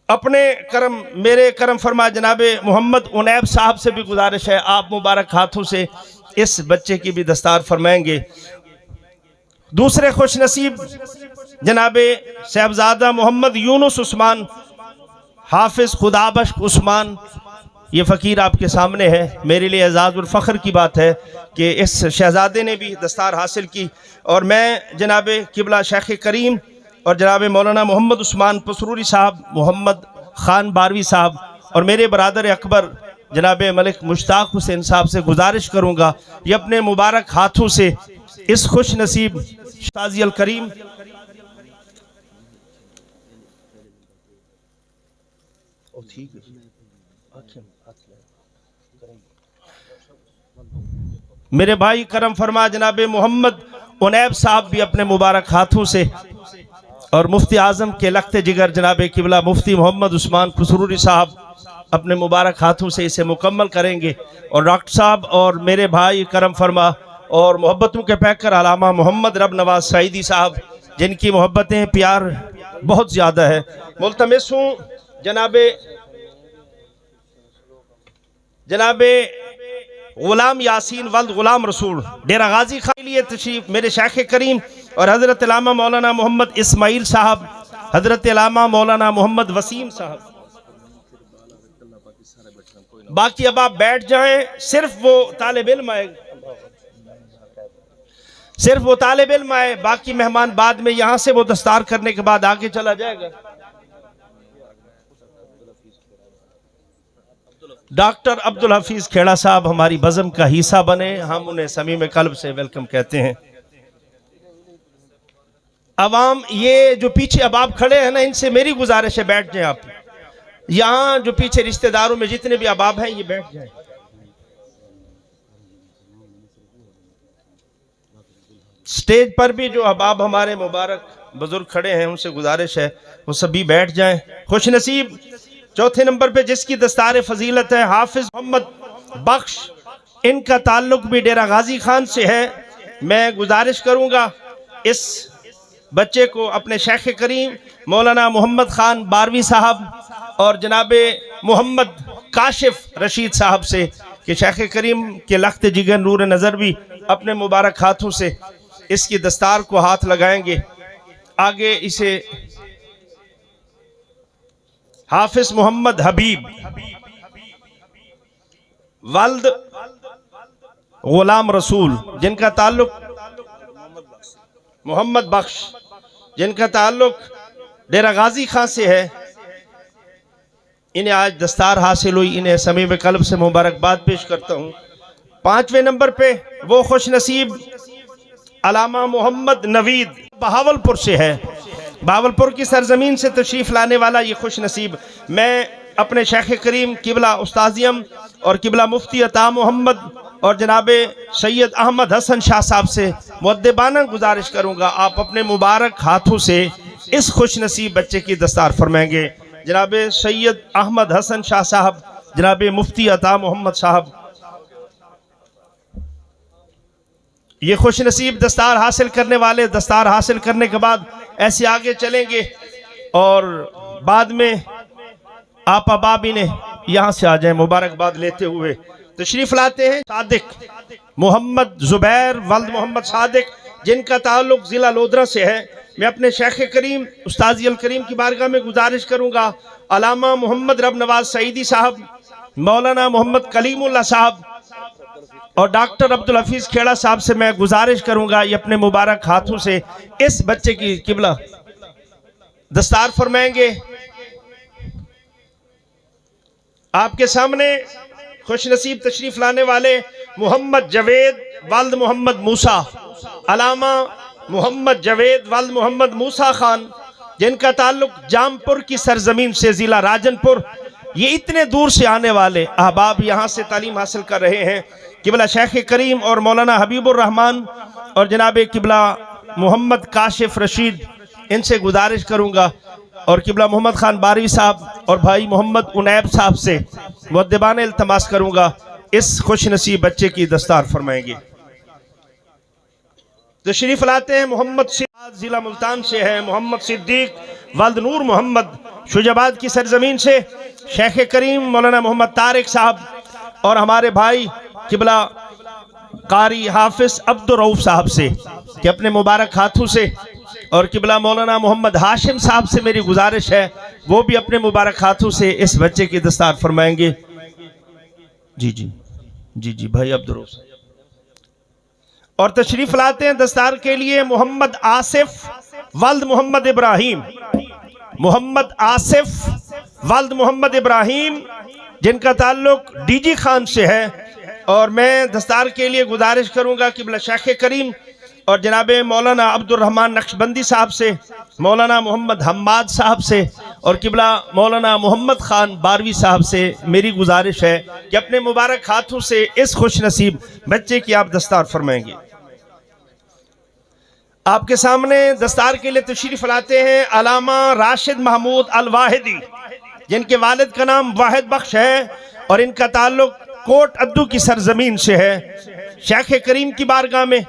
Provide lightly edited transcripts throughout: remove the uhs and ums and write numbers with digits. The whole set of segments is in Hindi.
अपने करम मेरे करम फरमा जनाब मोहम्मद उनैब साहब से भी गुजारिश है, आप मुबारक हाथों से इस बच्चे की भी दस्तार फरमाएंगे। दूसरे खुश नसीब जनाब साहबजादा मोहम्मद यूनुस उस्मान हाफिज खुदाबश उस्मान, ये फ़कीर आपके सामने है। मेरे लिए एजाज़ और फ़ख्र की बात है कि इस शहज़ादे ने भी दस्तार हासिल की। और मैं जनाब किबला शेख करीम और जनाब मौलाना मोहम्मद उस्मान पसरूरी साहब, मोहम्मद ख़ान बारवी साहब और मेरे बरादर अकबर जनाब मलिक मुश्ताक हुसैन साहब से गुजारिश करूँगा ये अपने मुबारक हाथों से इस खुश नसीब शाजी अल करीम मेरे भाई करम फरमा जनाब मोहम्मद उनैब साहब भी अपने मुबारक हाथों से और मुफ्ती आज़म के लखते जिगर जनाब किबला मुफ्ती मोहम्मद उस्मान खुसरूरी साहब अपने मुबारक हाथों से इसे मुकम्मल करेंगे। और डॉक्टर साहब और मेरे भाई करम फरमा और मोहब्बतों के पैकर अलामा मोहम्मद रब नवाज सईदी साहब, जिनकी मोहब्बतें प्यार बहुत ज़्यादा है, मुल्तमिस हूँ जनाब गुलाम यासीन वल्द गुलाम रसूल डेरा गाजी खान के लिए तशरीफ मेरे शेख करीम और हज़रत अल्लामा मौलाना मोहम्मद इस्माइल साहब, हज़रत अल्लामा मौलाना मोहम्मद वसीम साहब। बाकी अब आप बैठ जाएं, सिर्फ वो तालिब इल्म आए, बाकी मेहमान बाद में यहाँ से वो दस्तार करने के बाद आगे चला जाएगा। डॉक्टर अब्दुल हफीज खेड़ा साहब हमारी बज़म का हिस्सा बने, हम उन्हें समीम कल्ब से वेलकम कहते हैं। अवाम ये जो पीछे अब आप खड़े हैं ना, इनसे मेरी गुजारिश है बैठ जाएं आप। यहाँ जो पीछे रिश्तेदारों में जितने भी अबाब हैं ये बैठ जाएं। स्टेज पर भी जो अबाब हमारे मुबारक बुजुर्ग खड़े हैं उनसे गुजारिश है वो सभी बैठ जाएं। खुश नसीब चौथे नंबर पे जिसकी दस्तार फजीलत है हाफिज मोहम्मद बख्श, इनका ताल्लुक भी डेरा गाजी खान से है। मैं गुजारिश करूंगा इस बच्चे को अपने शेख करीम मौलाना मोहम्मद ख़ान बारवी साहब और जनाब मोहम्मद काशिफ रशीद साहब से कि शेख करीम के लख्त जिगर नूर नज़र भी अपने मुबारक हाथों से इसकी दस्तार को हाथ लगाएंगे। आगे इसे हाफिज मोहम्मद हबीब वल्द गुलाम रसूल, जिनका ताल्लुक मोहम्मद बख्श, जिनका ताल्लुक डेरा गाजी खां से है, इन्हें आज दस्तार हासिल हुई। इन्हें समीम कल्ब से मुबारकबाद पेश करता हूँ। पांचवें नंबर पे वो खुश नसीब अलामा मोहम्मद नवीद बहावलपुर से है। बहावलपुर की सरजमीन से तशरीफ़ लाने वाला ये खुश नसीब मैं अपने शेख करीम किबला उस्ताजियम और किबला मुफ्ती अता मोहम्मद और जनाब सैयद अहमद हसन शाह साहब से मुअद्दिबाना गुजारिश करूँगा आप अपने मुबारक हाथों से इस खुश नसीब बच्चे की दस्तार फरमाएंगे। जनाब सैयद अहमद हसन शाह साहब, जनाब मुफ्ती अता मोहम्मद साहब, ये खुश नसीब दस्तार हासिल करने वाले दस्तार हासिल करने के बाद ऐसे आगे चलेंगे और बाद में आप अबाब इन्हें यहाँ से आ जाए मुबारकबाद लेते हुए तशरीफ लाते हैं। सादिक मोहम्मद जुबैर वल्द मोहम्मद सादिक, जिनका ताल्लुक ज़िला लोधरा से है। मैं अपने शेख करीम उस्ताद अल करीम की बारगाह में गुजारिश करूँगा अलामा मोहम्मद रब नवाज सईदी साहब, मौलाना मोहम्मद कलीमुल्लाह साहब और डॉक्टर अब्दुल हफीज खेड़ा साहब से मैं गुजारिश करूंगा ये अपने मुबारक हाथों से इस बच्चे की किबला दस्तार फरमाएंगे। आपके सामने खुश नसीब तशरीफ लाने वाले मोहम्मद जवेद वल्द मोहम्मद मूसा, अलामा मोहम्मद जवेद वल्द मोहम्मद मूसा खान, जिनका ताल्लुक जामपुर की सरजमीन से ज़िला राजनपुर, ये इतने दूर से आने वाले अहबाब यहाँ से तालीम हासिल कर रहे हैं। किबला शेख करीम और मौलाना हबीबुर रहमान और जनाब किबला मोहम्मद काशिफ रशीद, इनसे गुजारिश करूँगा और किबला मोहम्मद ख़ान बारवी साहब और भाई मोहम्मद उनैब साहब से मुअद्दिबाना इल्तमास करूँगा इस खुश नसीब बच्चे की दस्तार फरमाएंगे। तशरीफ लाते हैं मोहम्मद जिला मुल्तान से है मोहम्मद सिद्दीक वल्द नूर मोहम्मद शुजाबाद की सरजमीन से, शेख करीम मौलाना मोहम्मद तारिक साहब और हमारे भाई किबला कारी हाफिज अब्दुल रऊफ साहब से कि अपने मुबारक हाथों से, और किबला मौलाना मोहम्मद हाशिम साहब से मेरी गुजारिश है वो भी अपने मुबारक हाथों से इस बच्चे की दस्तार फरमाएंगे। जी जी जी जी भाई अब्दुल रऊफ। और तशरीफ लाते हैं दस्तार के लिए मोहम्मद आसिफ वल्द मोहम्मद इब्राहिम, मोहम्मद आसिफ वल्द मोहम्मद इब्राहिम जिनका ताल्लुक डीजी खान से है। और मैं दस्तार के लिए गुजारिश करूंगा कि बिला शेख करीम और जनाब मौलाना अब्दुल रहमान नक्शबंदी साहब से, मौलाना मोहम्मद हम्माद साहब से और किबला मौलाना मोहम्मद खान बारवी साहब से मेरी गुजारिश है कि अपने मुबारक हाथों से इस खुश नसीब बच्चे की आप दस्तार फरमाएंगे। आपके सामने दस्तार के लिए तशरीफ लाते हैं अलामा राशिद महमूद अल वाहिदी जिनके वालिद का नाम वाहिद बख्श है और इनका ताल्लुक कोट अद्दू की सरजमीन से है। शेख करीम की बारगाह में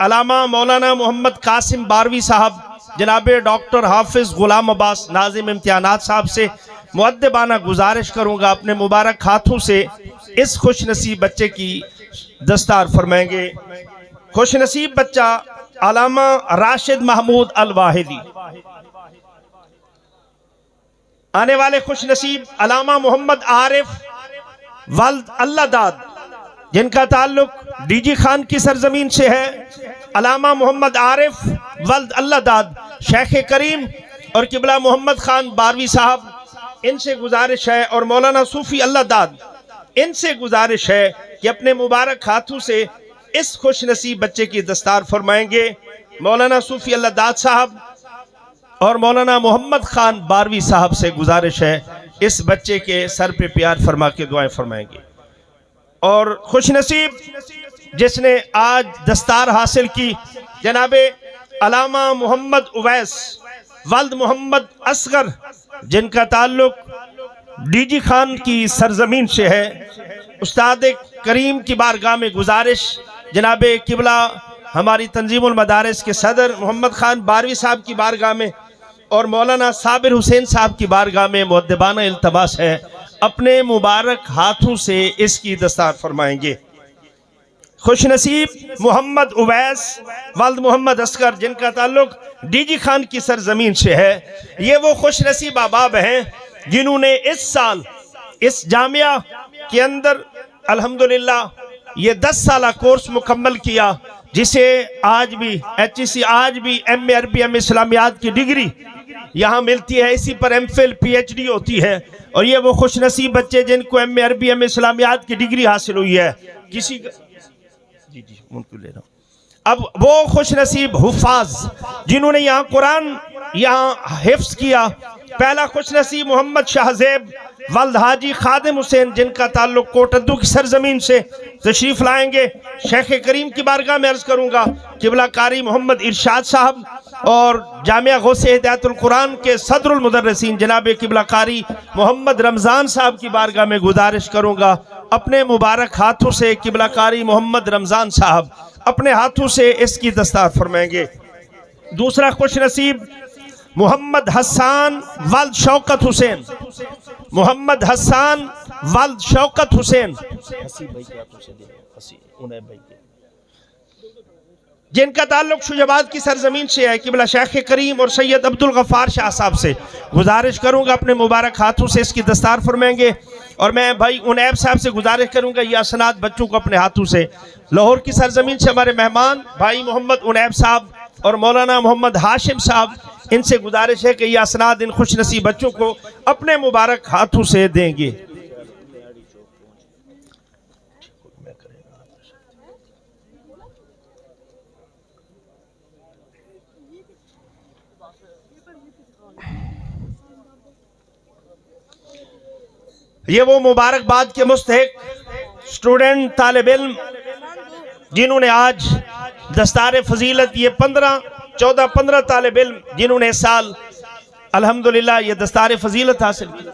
अलामा मौलाना मोहम्मद कासिम बारवी साहब, जनाब डॉक्टर हाफिज गुलाम अब्बास नाजिम इम्तिहानात साहब से मुअद्दबाना गुजारिश करूंगा अपने मुबारक हाथों से इस खुश नसीब बच्चे की दस्तार फरमाएंगे। खुश नसीब बच्चा अलामा राशिद महमूद अल वाहिदी। आने वाले खुश नसीब अलामा मोहम्मद आरिफ वल्द अल्लाह दाद जिनका ताल्लुक डीजी खान की सरजमीन से है। अलामा मोहम्मद आरिफ वल्द अल्लाह दाद शेख करीम और किबला मोहम्मद खान बारवी साहब, इनसे गुजारिश है, और मौलाना सूफी अल्लाह दाद, इनसे गुजारिश है कि अपने मुबारक हाथों से इस खुश नसीब बच्चे की दस्तार फरमाएंगे। मौलाना सूफी अल्लाह दाद साहब और मौलाना मोहम्मद खान बारवी साहब से गुजारिश है इस बच्चे के सर पे प्यार फरमा के दुआएं फरमाएंगे। और खुश नसीब जिसने आज दस्तार हासिल की जनाबे अलामा मोहम्मद उवैस वल्द मोहम्मद असगर जिनका ताल्लुक डीजी खान की सरजमीन से है। उस्ताद करीम की बारगाह में गुजारिश जनाबे किबला हमारी तंजीमुल मदारिस के सदर मोहम्मद खान बारवी साहब की बारगाह में और मौलाना साबिर हुसैन साहब की बारगाह में मुअद्दबाना इल्तमास है अपने मुबारक हाथों से इसकी दस्तार फरमाएंगे। खुश नसीब मोहम्मद उवैस वल्द मोहम्मद असगर जिनका ताल्लुक डीजी खान की सरजमीन से है। ये वो खुश नसीब अहबाब हैं जिन्होंने इस साल इस जामिया के अंदर अल्हम्दुलिल्लाह ये 10 साला कोर्स मुकम्मल किया, जिसे आज भी HEC आज भी MA अरबी MA इस्लामियात की डिग्री यहाँ मिलती है। इसी पर MPhil PhD होती है। और ये वो खुश नसीब बच्चे जिनको MA अरबी MA इस्लामियात की डिग्री हासिल हुई है। किसी जी जी उनको ले रहा हूँ। अब वो खुश नसीब हुफाज जिन्होंने यहाँ कुरान यहाँ हिफ्ज किया। पहला खुश नसीब मोहम्मद शाहजेब वल्द हाजी खादिम हुसैन जिनका ताल्लुक कोटद्दू की सरजमीन से तशरीफ लाएंगे। शेख करीम की बारगाह में अर्ज करूंगा किबला कारी मोहम्मद इरशाद साहब और जामिया गौसे हिदायतुल कुरान के सदरुल मुदर्रिसीन जनाब किबला कारी मोहम्मद रमज़ान साहब की बारगाह में गुजारिश करूंगा अपने मुबारक हाथों से किबला कारी मोहम्मद रमज़ान साहब अपने हाथों से इसकी दस्तार फरमाएंगे। दूसरा खुश नसीब मोहम्मद हसन वल्द शौकत हुसैन, मोहम्मद हसन वल्द शौकत हुसैन जिनका ताल्लुक शुजाबाद की सरजमीन से है। किबला शेख करीम और सैयद अब्दुल गफ्फार शाह साहब से गुजारिश करूंगा अपने मुबारक हाथों से इसकी दस्तार फरमाएंगे। और मैं भाई उनैब साहब से गुजारिश करूंगा ये असनाद बच्चों को अपने हाथों से। लाहौर की सरजमीन से हमारे मेहमान भाई मोहम्मद उनैब साहब और मौलाना मोहम्मद हाशिम साहब, इनसे गुजारिश है कि ये असनाद इन खुश नसीब बच्चों को अपने मुबारक हाथों से देंगे। ये वो मुबारकबाद के मुस्तहिक स्टूडेंट तालिब इल्म जिन्होंने आज दस्तार फजीलत ये 14-15 तालिब इल्म जिन्होंने इस साल अल्हम्दुलिल्लाह ये दस्तार फजीलत हासिल की।